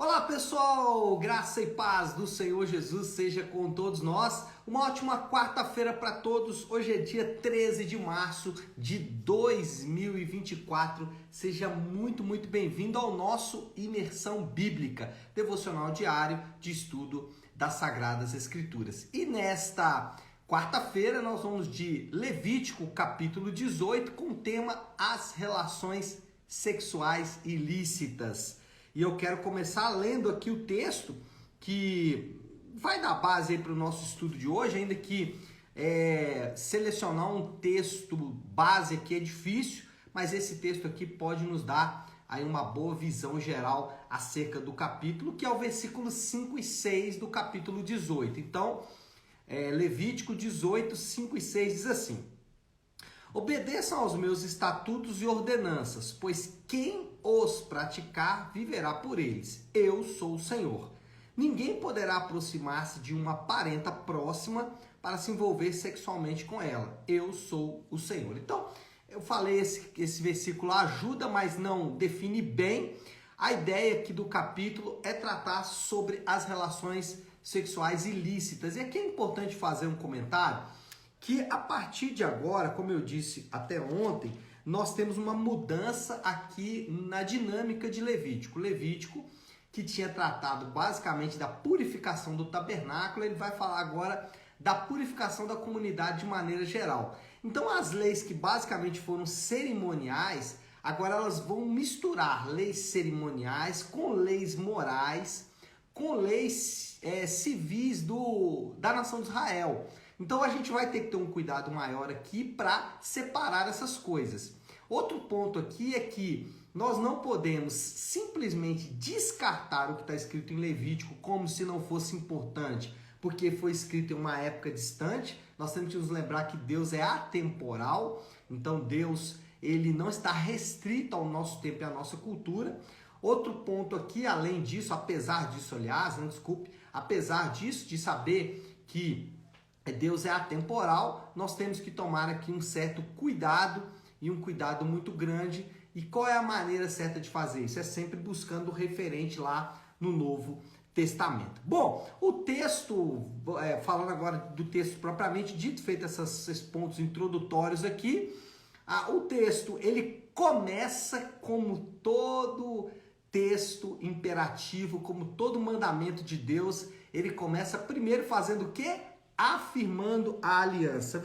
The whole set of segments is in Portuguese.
Olá pessoal, graça e paz do Senhor Jesus seja com todos nós. Uma ótima quarta-feira para todos. Hoje é dia 13 de março de 2024. Seja muito bem-vindo ao nosso Imersão Bíblica, devocional diário de estudo das Sagradas Escrituras. E nesta quarta-feira nós vamos de Levítico, capítulo 18, com o tema As Relações Sexuais Ilícitas. E eu quero começar lendo aqui o texto que vai dar base para o nosso estudo de hoje, ainda que selecionar um texto base aqui é difícil, mas esse texto aqui pode nos dar aí uma boa visão geral acerca do capítulo, que é o versículo 5 e 6 do capítulo 18. Então, Levítico 18, 5 e 6 diz assim: obedeçam aos meus estatutos e ordenanças, pois quem os praticar viverá por eles. Eu sou o Senhor. Ninguém poderá aproximar-se de uma parenta próxima para se envolver sexualmente com ela. Eu sou o Senhor. Então, eu falei esse versículo ajuda, mas não define bem. A ideia aqui do capítulo é tratar sobre as relações sexuais ilícitas. E aqui é importante fazer um comentário que a partir de agora, como eu disse até ontem, nós temos uma mudança aqui na dinâmica de Levítico. Levítico, que tinha tratado basicamente da purificação do tabernáculo, ele vai falar agora da purificação da comunidade de maneira geral. Então as leis que basicamente foram cerimoniais, agora elas vão misturar leis cerimoniais com leis morais, com leis civis da nação de Israel. Então a gente vai ter que ter um cuidado maior aqui para separar essas coisas. Outro ponto aqui é que nós não podemos simplesmente descartar o que está escrito em Levítico como se não fosse importante, porque foi escrito em uma época distante. Nós temos que nos lembrar que Deus é atemporal, então Deus ele não está restrito ao nosso tempo e à nossa cultura. Outro ponto aqui, além disso, apesar disso, apesar disso, de saber que Deus é atemporal, nós temos que tomar aqui um certo cuidado e um cuidado muito grande. E qual é a maneira certa de fazer isso? É sempre buscando o referente lá no Novo Testamento. Bom, o texto, falando agora do texto propriamente dito, feito esses pontos introdutórios aqui, o texto ele começa como todo texto imperativo, como todo mandamento de Deus, ele começa primeiro fazendo o quê? Afirmando a aliança.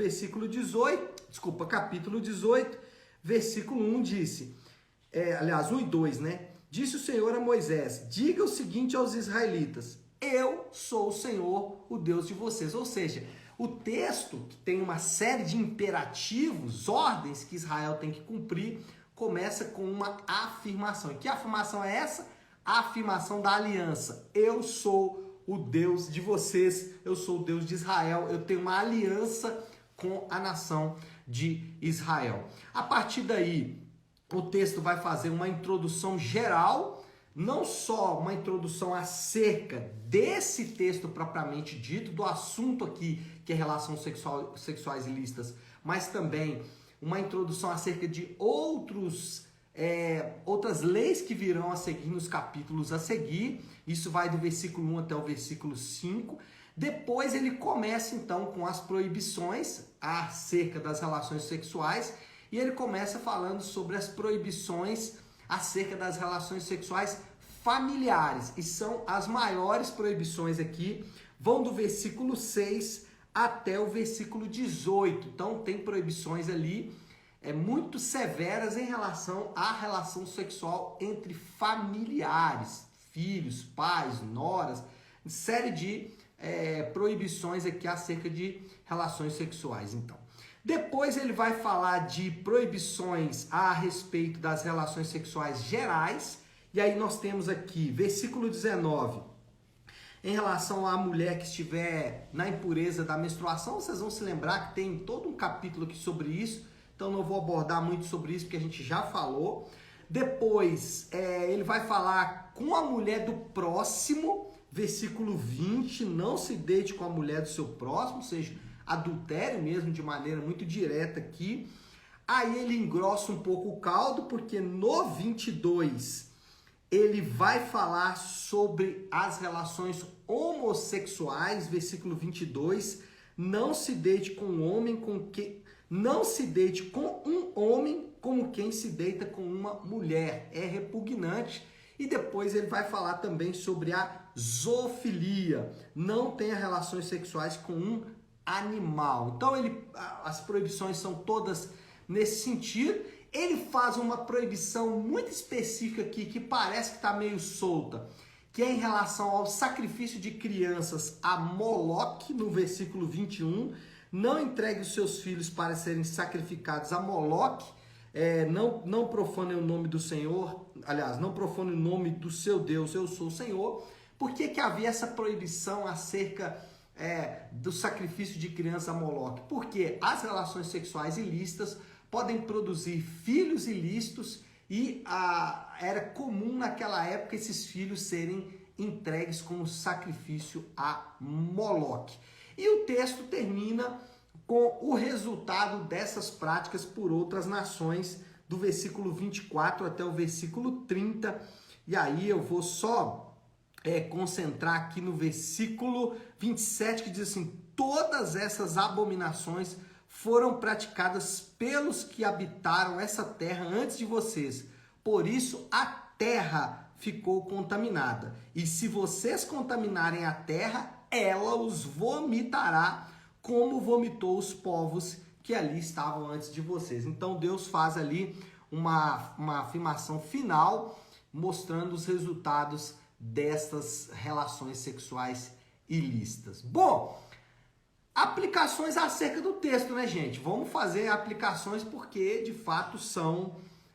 Capítulo 18, versículo 1 disse, 1 e 2, né? Disse o Senhor a Moisés, diga o seguinte aos israelitas, eu sou o Senhor, o Deus de vocês. Ou seja, o texto, que tem uma série de imperativos, ordens que Israel tem que cumprir, começa com uma afirmação. E que afirmação é essa? A afirmação da aliança. Eu sou o Deus de vocês, eu sou o Deus de Israel, eu tenho uma aliança com a nação de Israel. A partir daí, o texto vai fazer uma introdução geral, não só uma introdução acerca desse texto propriamente dito, do assunto aqui, que é relações sexuais ilícitas, mas também uma introdução acerca de outras leis que virão a seguir nos capítulos a seguir. Isso vai do versículo 1 até o versículo 5. Depois ele começa então com as proibições acerca das relações sexuais, e ele começa falando sobre as proibições acerca das relações sexuais familiares, e são as maiores proibições aqui, vão do versículo 6 até o versículo 18. Então tem proibições ali muito severas em relação à relação sexual entre familiares, filhos, pais, noras, série de proibições aqui acerca de relações sexuais. Então, depois ele vai falar de proibições a respeito das relações sexuais gerais, e aí nós temos aqui, versículo 19, em relação à mulher que estiver na impureza da menstruação. Vocês vão se lembrar que tem todo um capítulo aqui sobre isso, então não vou abordar muito sobre isso, porque a gente já falou. Depois, ele vai falar com a mulher do próximo, versículo 20, não se deite com a mulher do seu próximo, ou seja, adultério mesmo, de maneira muito direta aqui. Aí ele engrossa um pouco o caldo, porque no 22 ele vai falar sobre as relações homossexuais, versículo 22. Não se deite com um homem não se deite com um homem como quem se deita com uma mulher. É repugnante. E depois ele vai falar também sobre a zoofilia. Não tenha relações sexuais com um animal. Então as proibições são todas nesse sentido. Ele faz uma proibição muito específica aqui, que parece que está meio solta, que é em relação ao sacrifício de crianças a Moloque, no versículo 21. Não entregue os seus filhos para serem sacrificados a Moloque. Não profanem o nome do Senhor, aliás, não profanem o nome do seu Deus, eu sou o Senhor. Por que havia essa proibição acerca do sacrifício de criança a Moloque? Porque as relações sexuais ilícitas podem produzir filhos ilícitos e era comum naquela época esses filhos serem entregues como sacrifício a Moloque. E o texto termina com o resultado dessas práticas por outras nações, do versículo 24 até o versículo 30. E aí eu vou só concentrar aqui no versículo 27, que diz assim: todas essas abominações foram praticadas pelos que habitaram essa terra antes de vocês. Por isso a terra ficou contaminada. E se vocês contaminarem a terra, ela os vomitará, como vomitou os povos que ali estavam antes de vocês. Então Deus faz ali uma afirmação final, mostrando os resultados destas relações sexuais ilícitas. Bom, aplicações acerca do texto, né, gente? Vamos fazer aplicações porque, de fato,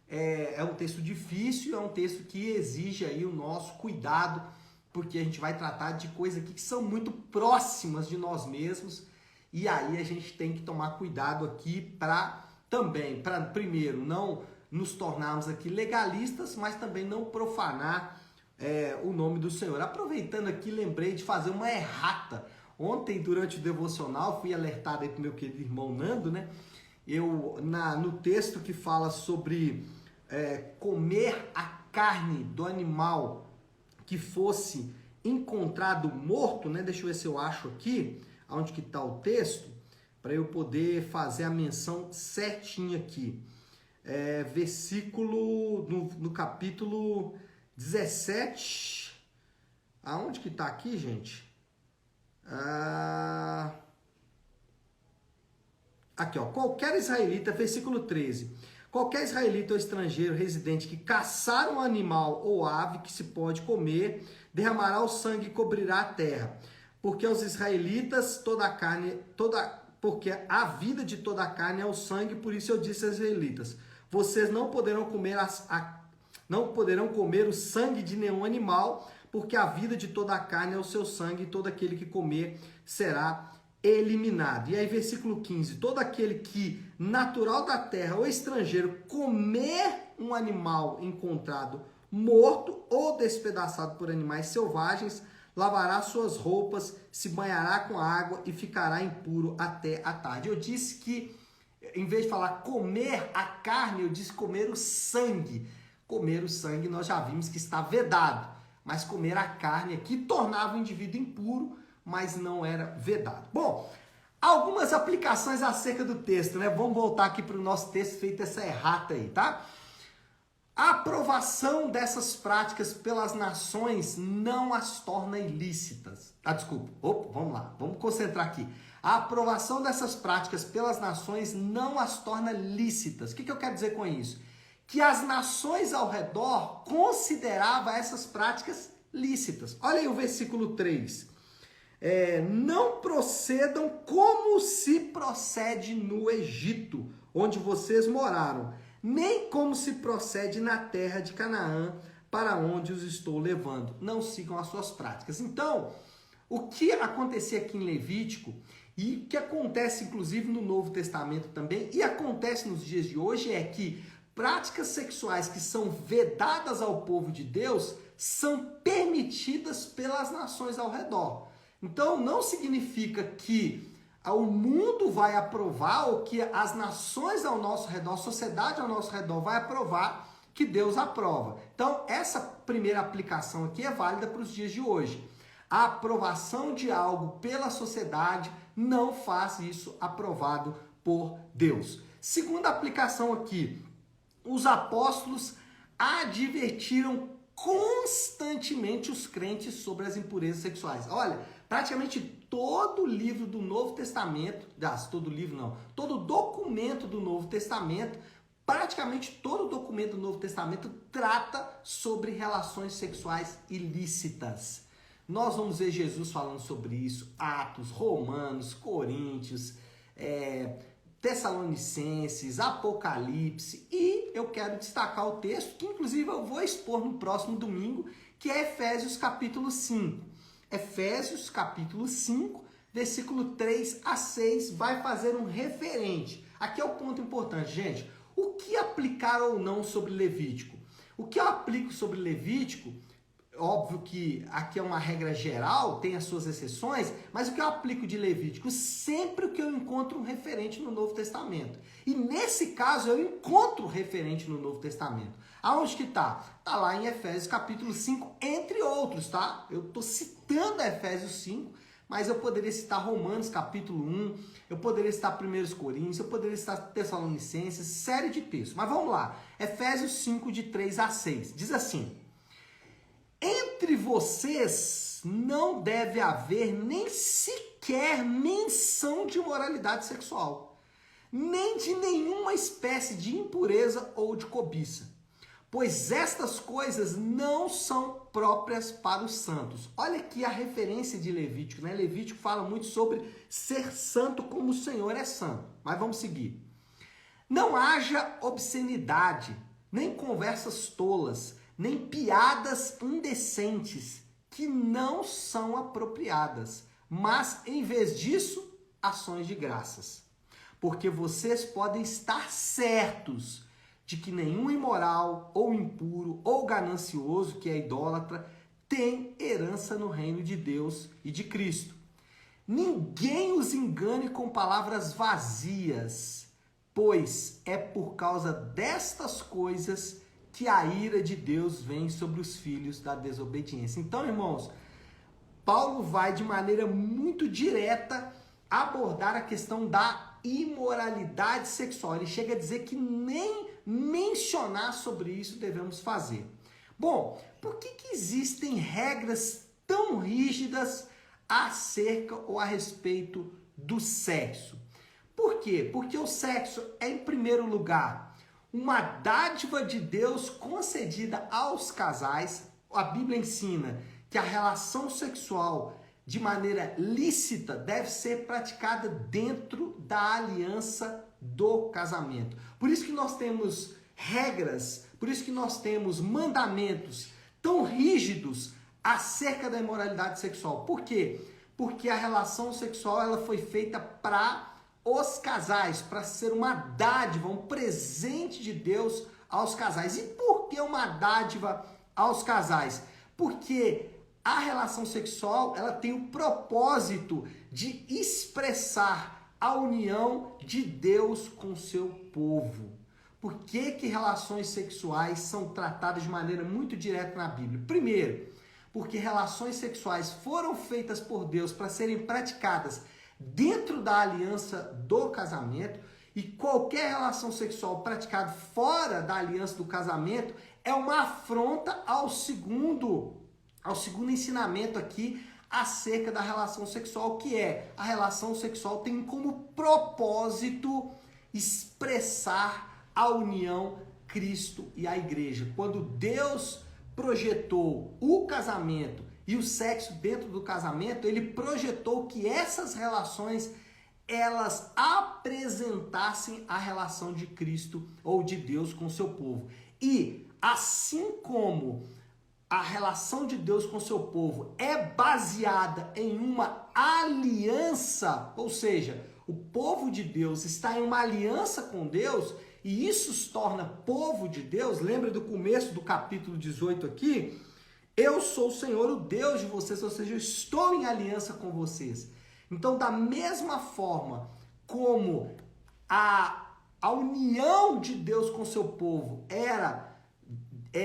é um texto difícil, é um texto que exige aí o nosso cuidado, porque a gente vai tratar de coisas aqui que são muito próximas de nós mesmos, e aí a gente tem que tomar cuidado aqui para primeiro, não nos tornarmos aqui legalistas, mas também não profanar o nome do Senhor. Aproveitando aqui, lembrei de fazer uma errata. Ontem, durante o devocional, fui alertado aí pro meu querido irmão Nando, né? No texto que fala sobre comer a carne do animal que fosse encontrado morto, né? Deixa eu ver se eu acho aqui, onde que está o texto, para eu poder fazer a menção certinha aqui. Versículo, no capítulo 17, aonde que está aqui, gente? Aqui, ó, qualquer israelita, versículo 13, qualquer israelita ou estrangeiro residente que caçar um animal ou ave que se pode comer, derramará o sangue e cobrirá a terra, porque aos israelitas porque a vida de toda a carne é o sangue. Por isso eu disse aos israelitas: vocês não poderão comer o sangue de nenhum animal, porque a vida de toda a carne é o seu sangue, e todo aquele que comer será eliminado. E aí, versículo 15: todo aquele que, natural da terra ou estrangeiro, comer um animal encontrado morto ou despedaçado por animais selvagens, lavará suas roupas, se banhará com água e ficará impuro até a tarde. Eu disse que, em vez de falar comer a carne, eu disse comer o sangue. Comer o sangue nós já vimos que está vedado, mas comer a carne aqui tornava o indivíduo impuro, mas não era vedado. Bom, algumas aplicações acerca do texto, né? Vamos voltar aqui para o nosso texto, feito essa errata aí, tá? A aprovação dessas práticas pelas nações não as torna ilícitas. Vamos lá, vamos concentrar aqui. A aprovação dessas práticas pelas nações não as torna lícitas. O que eu quero dizer com isso? Que as nações ao redor consideravam essas práticas lícitas. Olha aí o versículo 3. Não procedam como se procede no Egito, onde vocês moraram, nem como se procede na terra de Canaã, para onde os estou levando. Não sigam as suas práticas. Então, o que acontecia aqui em Levítico, e o que acontece inclusive no Novo Testamento também, e acontece nos dias de hoje, é que práticas sexuais que são vedadas ao povo de Deus são permitidas pelas nações ao redor. Então, não significa que o mundo vai aprovar, ou que as nações ao nosso redor, a sociedade ao nosso redor vai aprovar que Deus aprova. Então, essa primeira aplicação aqui é válida para os dias de hoje. A aprovação de algo pela sociedade não faz isso aprovado por Deus. Segunda aplicação aqui, os apóstolos advertiram constantemente os crentes sobre as impurezas sexuais. Olha, praticamente todo livro do Novo Testamento, todo documento do Novo Testamento, praticamente todo documento do Novo Testamento trata sobre relações sexuais ilícitas. Nós vamos ver Jesus falando sobre isso, Atos, Romanos, Coríntios, Tessalonicenses, Apocalipse, e eu quero destacar o texto que inclusive eu vou expor no próximo domingo, que é Efésios capítulo 5. Efésios capítulo 5, versículo 3 a 6, vai fazer um referente. Aqui é o ponto importante, gente. O que aplicar ou não sobre Levítico? O que eu aplico sobre Levítico, óbvio que aqui é uma regra geral, tem as suas exceções, mas o que eu aplico de Levítico? Sempre que eu encontro um referente no Novo Testamento. E nesse caso eu encontro referente no Novo Testamento. Aonde que tá? Tá lá em Efésios capítulo 5, entre outros, tá? Eu tô citando Efésios 5, mas eu poderia citar Romanos capítulo 1, eu poderia citar 1 Coríntios, eu poderia citar Tessalonicenses, série de textos. Mas vamos lá, Efésios 5, de 3 a 6, diz assim: entre vocês não deve haver nem sequer menção de moralidade sexual, nem de nenhuma espécie de impureza ou de cobiça, pois estas coisas não são próprias para os santos. Olha aqui a referência de Levítico, né? Levítico fala muito sobre ser santo como o Senhor é santo. Mas vamos seguir. Não haja obscenidade, nem conversas tolas, nem piadas indecentes que não são apropriadas, mas em vez disso, ações de graças. Porque vocês podem estar certos de que nenhum imoral, ou impuro, ou ganancioso, que é idólatra, tem herança no reino de Deus e de Cristo. Ninguém os engane com palavras vazias, pois é por causa destas coisas que a ira de Deus vem sobre os filhos da desobediência. Então, irmãos, Paulo vai de maneira muito direta abordar a questão da imoralidade sexual. Ele chega a dizer que nem mencionar sobre isso devemos fazer. Bom, por que existem regras tão rígidas acerca ou a respeito do sexo? Por quê? Porque o sexo é, em primeiro lugar, uma dádiva de Deus concedida aos casais. A Bíblia ensina que a relação sexual de maneira lícita deve ser praticada dentro da aliança do casamento. Por isso que nós temos regras, por isso que nós temos mandamentos tão rígidos acerca da imoralidade sexual. Por quê? Porque a relação sexual ela foi feita para os casais, para ser uma dádiva, um presente de Deus aos casais. E por que uma dádiva aos casais? Porque a relação sexual ela tem o propósito de expressar a união de Deus com o seu povo. Por que relações sexuais são tratadas de maneira muito direta na Bíblia? Primeiro, porque relações sexuais foram feitas por Deus para serem praticadas dentro da aliança do casamento, e qualquer relação sexual praticada fora da aliança do casamento é uma afronta ao segundo ensinamento aqui acerca da relação sexual, que é a relação sexual tem como propósito expressar a união Cristo e a igreja. Quando Deus projetou o casamento e o sexo dentro do casamento, ele projetou que essas relações elas apresentassem a relação de Cristo ou de Deus com o seu povo. E assim como a relação de Deus com o seu povo é baseada em uma aliança, ou seja, o povo de Deus está em uma aliança com Deus, e isso os torna povo de Deus. Lembra do começo do capítulo 18 aqui? Eu sou o Senhor, o Deus de vocês, ou seja, eu estou em aliança com vocês. Então, da mesma forma como a união de Deus com o seu povo era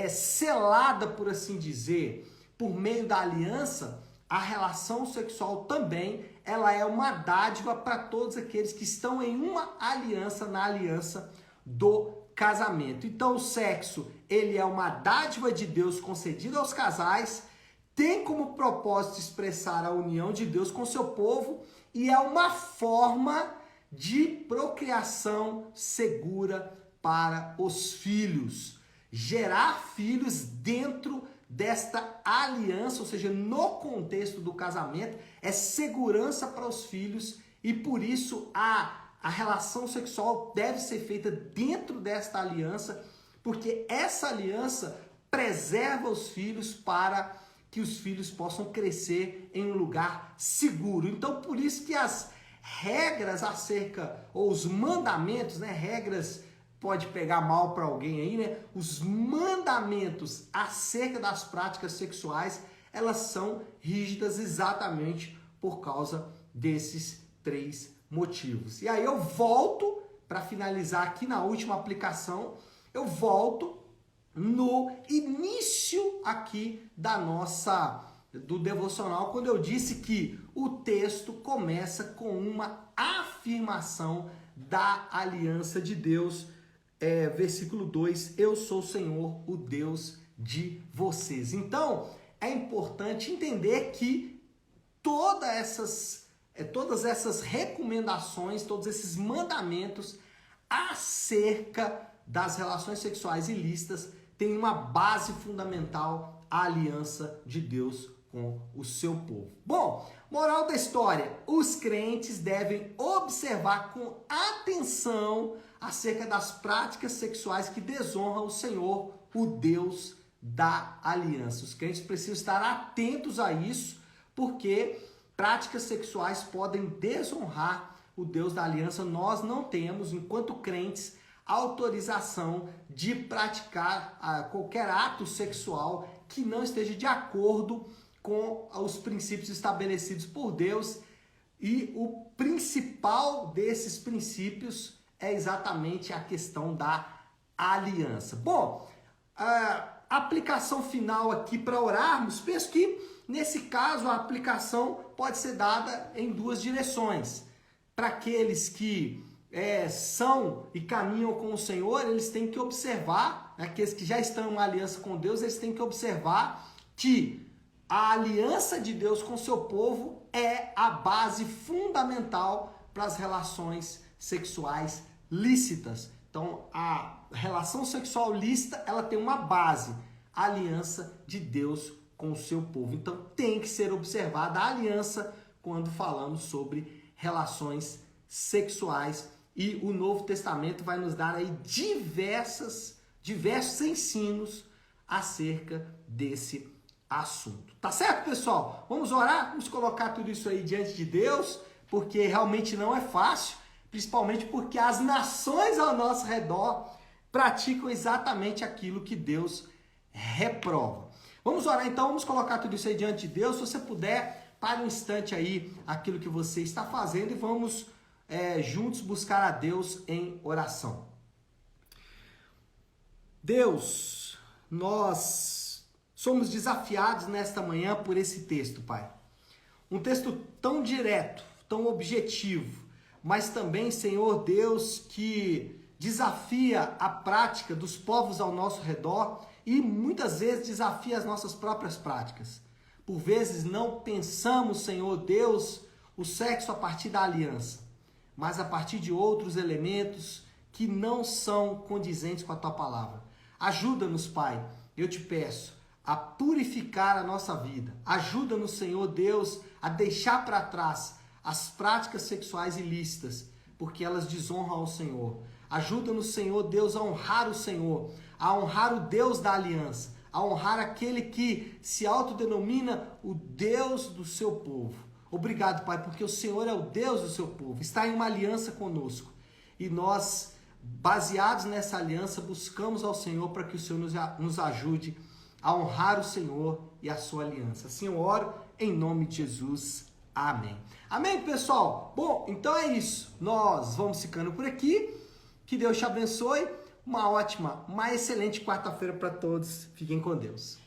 selada, por assim dizer, por meio da aliança, a relação sexual também, ela é uma dádiva para todos aqueles que estão em uma aliança, na aliança do casamento. Então o sexo, ele é uma dádiva de Deus concedida aos casais, tem como propósito expressar a união de Deus com seu povo e é uma forma de procriação segura para os filhos. Gerar filhos dentro desta aliança, ou seja, no contexto do casamento, é segurança para os filhos e por isso a relação sexual deve ser feita dentro desta aliança, porque essa aliança preserva os filhos para que os filhos possam crescer em um lugar seguro. Então, por isso que as regras acerca, ou os mandamentos, né, regras pode pegar mal para alguém aí, né? Os mandamentos acerca das práticas sexuais, elas são rígidas exatamente por causa desses 3 motivos. E aí eu volto para finalizar aqui na última aplicação, eu volto no início aqui do devocional, quando eu disse que o texto começa com uma afirmação da aliança de Deus. Versículo 2, eu sou o Senhor, o Deus de vocês. Então, é importante entender que todas essas recomendações, todos esses mandamentos acerca das relações sexuais ilícitas têm uma base fundamental, a aliança de Deus com o seu povo. Bom, moral da história, os crentes devem observar com atenção acerca das práticas sexuais que desonram o Senhor, o Deus da aliança. Os crentes precisam estar atentos a isso, porque práticas sexuais podem desonrar o Deus da aliança. Nós não temos, enquanto crentes, autorização de praticar qualquer ato sexual que não esteja de acordo com os princípios estabelecidos por Deus. E o principal desses princípios é exatamente a questão da aliança. Bom, a aplicação final aqui para orarmos, penso que nesse caso a aplicação pode ser dada em 2 direções. Para aqueles que são e caminham com o Senhor, eles têm que observar, aqueles que já estão em uma aliança com Deus, eles têm que observar que a aliança de Deus com o seu povo é a base fundamental para as relações sexuais lícitas. Então, a relação sexual lícita, ela tem uma base, a aliança de Deus com o seu povo. Então, tem que ser observada a aliança quando falamos sobre relações sexuais. E o Novo Testamento vai nos dar aí diversos ensinos acerca desse assunto. Tá certo, pessoal? Vamos orar? Vamos colocar tudo isso aí diante de Deus, porque realmente não é fácil, principalmente porque as nações ao nosso redor praticam exatamente aquilo que Deus reprova. Vamos orar então, vamos colocar tudo isso aí diante de Deus. Se você puder, pare um instante aí aquilo que você está fazendo e vamos juntos buscar a Deus em oração. Deus, nós somos desafiados nesta manhã por esse texto, Pai. Um texto tão direto, tão objetivo, mas também, Senhor Deus, que desafia a prática dos povos ao nosso redor e muitas vezes desafia as nossas próprias práticas. Por vezes não pensamos, Senhor Deus, o sexo a partir da aliança, mas a partir de outros elementos que não são condizentes com a Tua palavra. Ajuda-nos, Pai, eu te peço, a purificar a nossa vida. Ajuda-nos, Senhor Deus, a deixar para trás as práticas sexuais ilícitas, porque elas desonram ao Senhor. Ajuda-nos, Senhor Deus, a honrar o Senhor, a honrar o Deus da aliança, a honrar aquele que se autodenomina o Deus do seu povo. Obrigado, Pai, porque o Senhor é o Deus do seu povo, está em uma aliança conosco. E nós, baseados nessa aliança, buscamos ao Senhor para que o Senhor nos ajude a honrar o Senhor e a sua aliança. Assim eu oro em nome de Jesus. Amém. Amém, pessoal? Bom, então é isso. Nós vamos ficando por aqui. Que Deus te abençoe. uma ótima, uma excelente quarta-feira para todos. Fiquem com Deus.